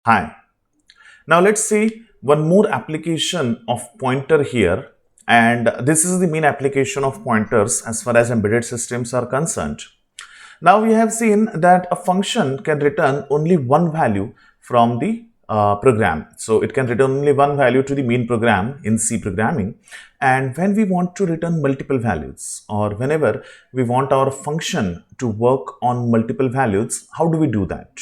Hi. Now let's see one more application of pointer here, and this is the main application of pointers as far as embedded systems are concerned. Now we have seen that a function can return only one value from the program. So it can return only one value to the main program in C programming. And when we want to return multiple values, or whenever we want our function to work on multiple values, how do we do that?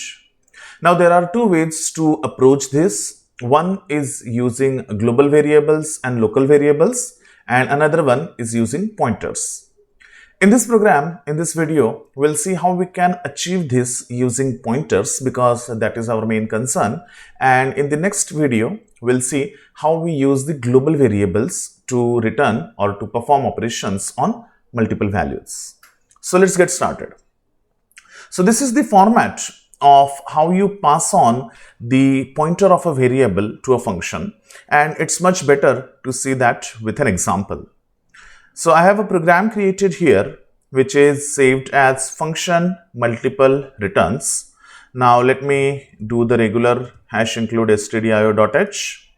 Now there are two ways to approach this. One is using global variables and local variables, and another one is using pointers. In this program, in this video, we'll see how we can achieve this using pointers because that is our main concern. And in the next video, we'll see how we use the global variables to return or to perform operations on multiple values. So let's get started. So this is the format of how you pass on the pointer of a variable to a function, and it's much better to see that with an example. So I have a program created here which is saved as function multiple returns. Now let me do the regular hash include stdio.h.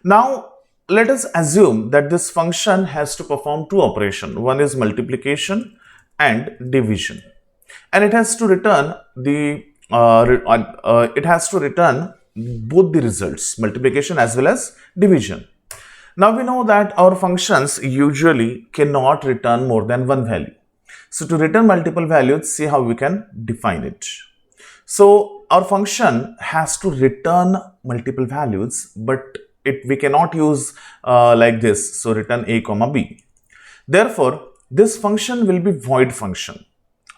Now let us assume that this function has to perform two operations. One is multiplication and division, and it has to return both the results, multiplication as well as division. Now we know that our functions usually cannot return more than one value. So to return multiple values, see how we can define it. So our function has to return multiple values, but we cannot use like this. So return a comma b. Therefore, this function will be void function.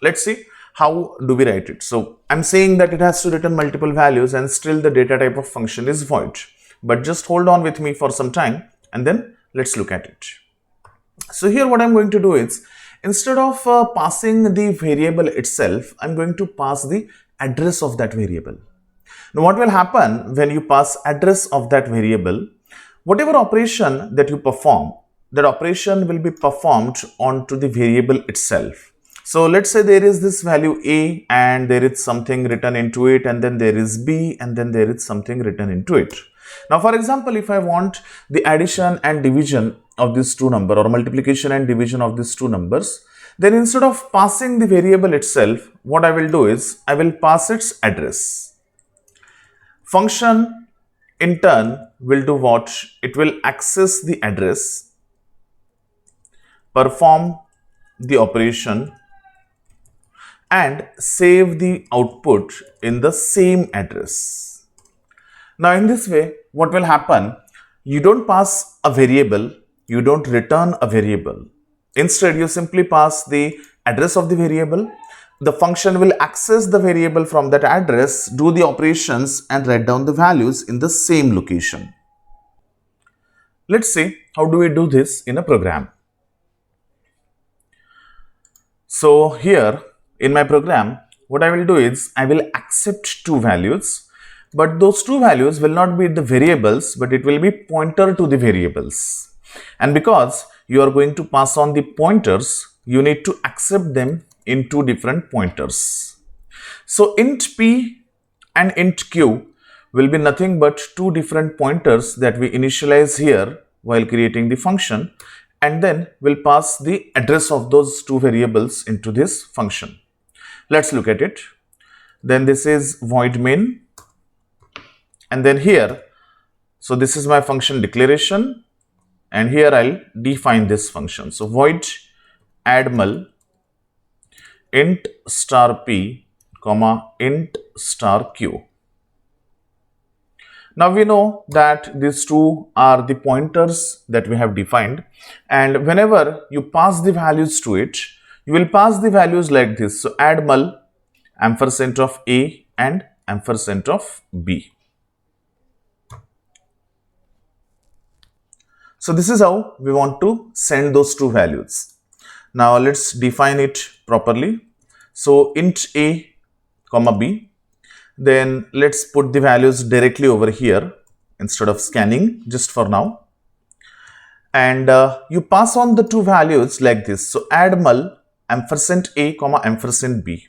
Let's see how do we write it. So I'm saying that it has to return multiple values and still the data type of function is void. But just hold on with me for some time and then let's look at it. So here what I'm going to do is, instead of passing the variable itself, I'm going to pass the address of that variable. Now what will happen when you pass address of that variable? Whatever operation that you perform, that operation will be performed onto the variable itself. So let's say there is this value a and there is something written into it, and then there is b and then there is something written into it. Now for example, if I want the addition and division of these two numbers or multiplication and division of these two numbers, then instead of passing the variable itself, what I will do is I will pass its address. Function in turn will do what? It will access the address, perform the operation and save the output in the same address. Now in this way, what will happen? You don't pass a variable, you don't return a variable. Instead, you simply pass the address of the variable. The function will access the variable from that address, do the operations and write down the values in the same location. Let's see how do we do this in a program. So here in my program, what I will do is I will accept two values, but those two values will not be the variables, but it will be pointer to the variables. And because you are going to pass on the pointers, you need to accept them in two different pointers. So int p and int q will be nothing but two different pointers that we initialize here while creating the function, and then we'll pass the address of those two variables into this function. Let's look at it. Then this is void main, and then here, so this is my function declaration, and here I'll define this function. So void add mul int star p comma int star q. Now we know that these two are the pointers that we have defined, and whenever you pass the values to it, you will pass the values like this. So add mul ampersand of a and ampersand of b. So this is how we want to send those two values. Now let's define it properly. So int a comma b, then let's put the values directly over here instead of scanning just for now. And you pass on the two values like this. So add mul ampersand a comma ampersand b.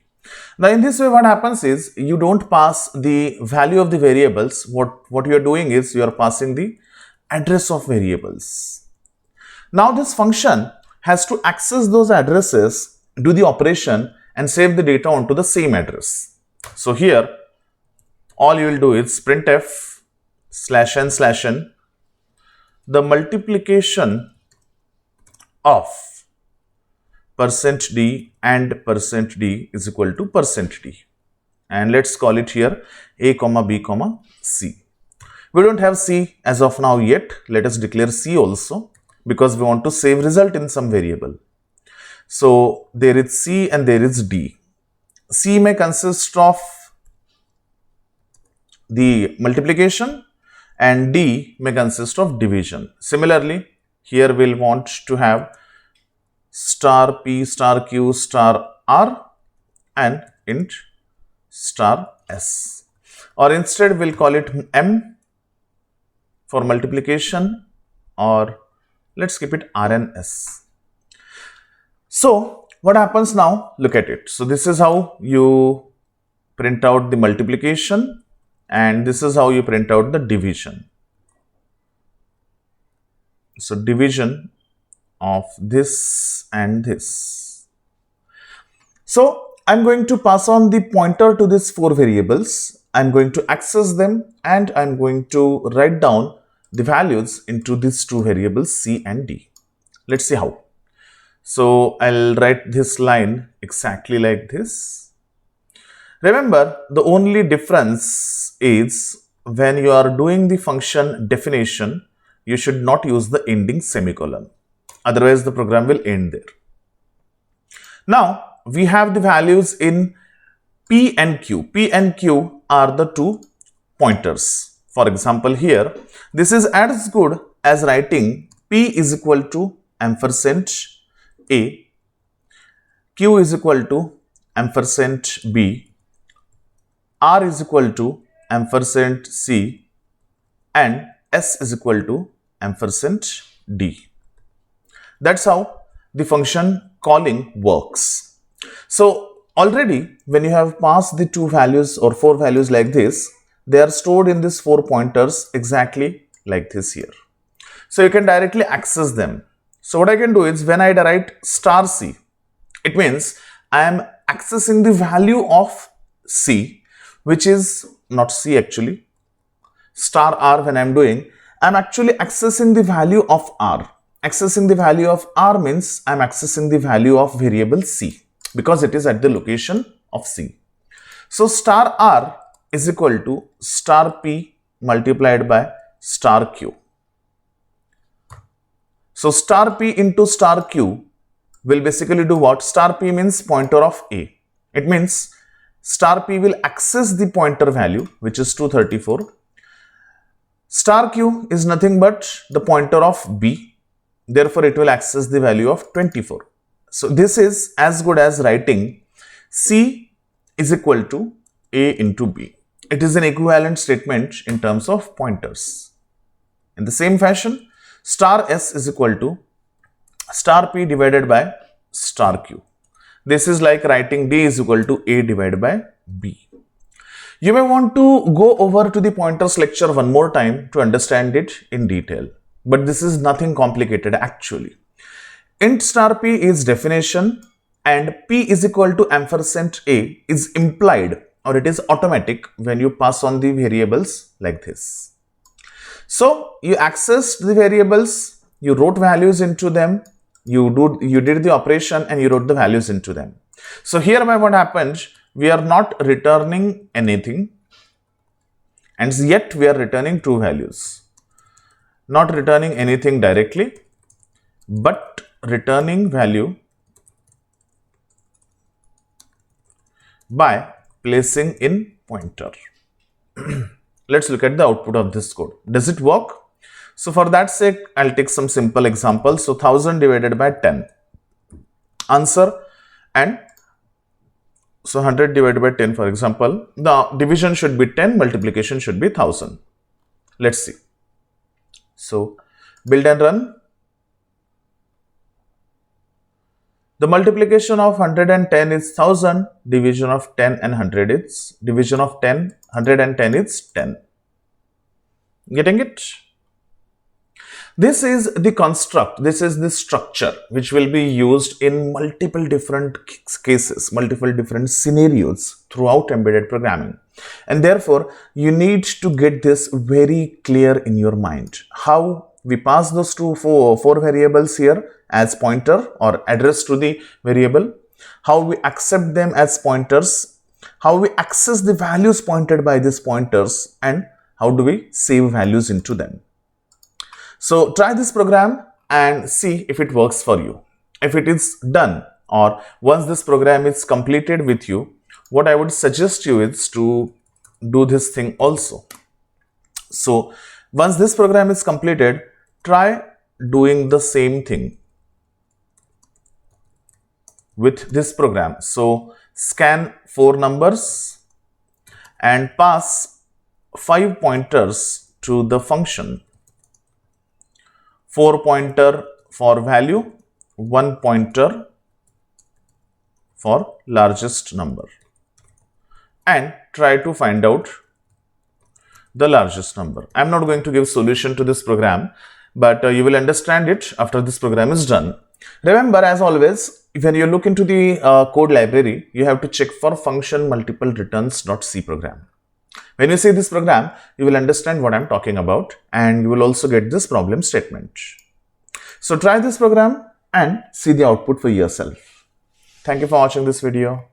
Now in this way what happens is you don't pass the value of the variables. What you are doing is you are passing the address of variables. Now this function has to access those addresses, do the operation and save the data onto the same address. So here all you will do is printf /n/n the multiplication of %d and %d is equal to %d, and let's call it here a comma b comma c. We don't have c as of now yet. Let us declare c also because we want to save result in some variable. So there is c and there is d. C may consist of the multiplication and d may consist of division. Similarly, here we'll want to have star p star q star r and int star s, or instead we'll call it m for multiplication, or let's keep it r and s. So what happens now? Look at it. So this is how you print out the multiplication and this is how you print out the division. So division of this and this. So I'm going to pass on the pointer to these 4 variables. I'm going to access them and I'm going to write down the values into these 2 variables c and d. Let's see how. So I'll write this line exactly like this. Remember, the only difference is when you are doing the function definition, you should not use the ending semicolon. Otherwise, the program will end there. Now, we have the values in P and Q. P and Q are the 2 pointers. For example, here, this is as good as writing P is equal to ampersand A, Q is equal to ampersand B, R is equal to ampersand C, and S is equal to ampersand D. That's how the function calling works. So already when you have passed the 2 values or 4 values like this, they are stored in these 4 pointers exactly like this here. So you can directly access them. So what I can do is when I write star C, it means I am accessing the value of C, which is not C actually. Star R when I am doing, I am actually accessing the value of R. Accessing the value of R means I am accessing the value of variable C because it is at the location of C. So star R is equal to star P multiplied by star Q. So star P into star Q will basically do what? Star P means pointer of A. It means star P will access the pointer value, which is 234. Star Q is nothing but the pointer of B. Therefore, it will access the value of 24. So this is as good as writing C is equal to A into B. It is an equivalent statement in terms of pointers. In the same fashion, star S is equal to star P divided by star Q. This is like writing D is equal to A divided by B. You may want to go over to the pointers lecture one more time to understand it in detail. But this is nothing complicated actually. Int star P is definition and P is equal to ampersand A is implied or it is automatic when you pass on the variables like this. So you accessed the variables, you wrote values into them, you did the operation and you wrote the values into them. So here what happened, we are not returning anything and yet we are returning 2 values. Not returning anything directly, but returning value by placing in pointer. Let's look at the output of this code. Does it work? So for that sake, I'll take some simple examples. So 1000 divided by 10. Answer, and so 100 divided by 10, for example, the division should be 10, multiplication should be 1000. Let's see. So build and run. The multiplication of 100 and 10 is 1000. Division of 10 and 100 is, division of 10, 110 is 10. Getting it? This is the construct, this is the structure which will be used in multiple different cases, multiple different scenarios throughout embedded programming. And therefore, you need to get this very clear in your mind. How we pass those four variables here as pointer or address to the variable, how we accept them as pointers, how we access the values pointed by these pointers, and how do we save values into them. So try this program and see if it works for you. If it is done, or once this program is completed with you, what I would suggest you is to do this thing also. So once this program is completed, try doing the same thing with this program. So scan 4 numbers and pass 5 pointers to the function. 4 pointer for value, 1 pointer for largest number, and try to find out the largest number. I am not going to give solution to this program, but you will understand it after this program is done. Remember, as always, when you look into the code library, you have to check for function multiple returns.c program. When you see this program, you will understand what I am talking about, and you will also get this problem statement. So try this program and see the output for yourself. Thank you for watching this video.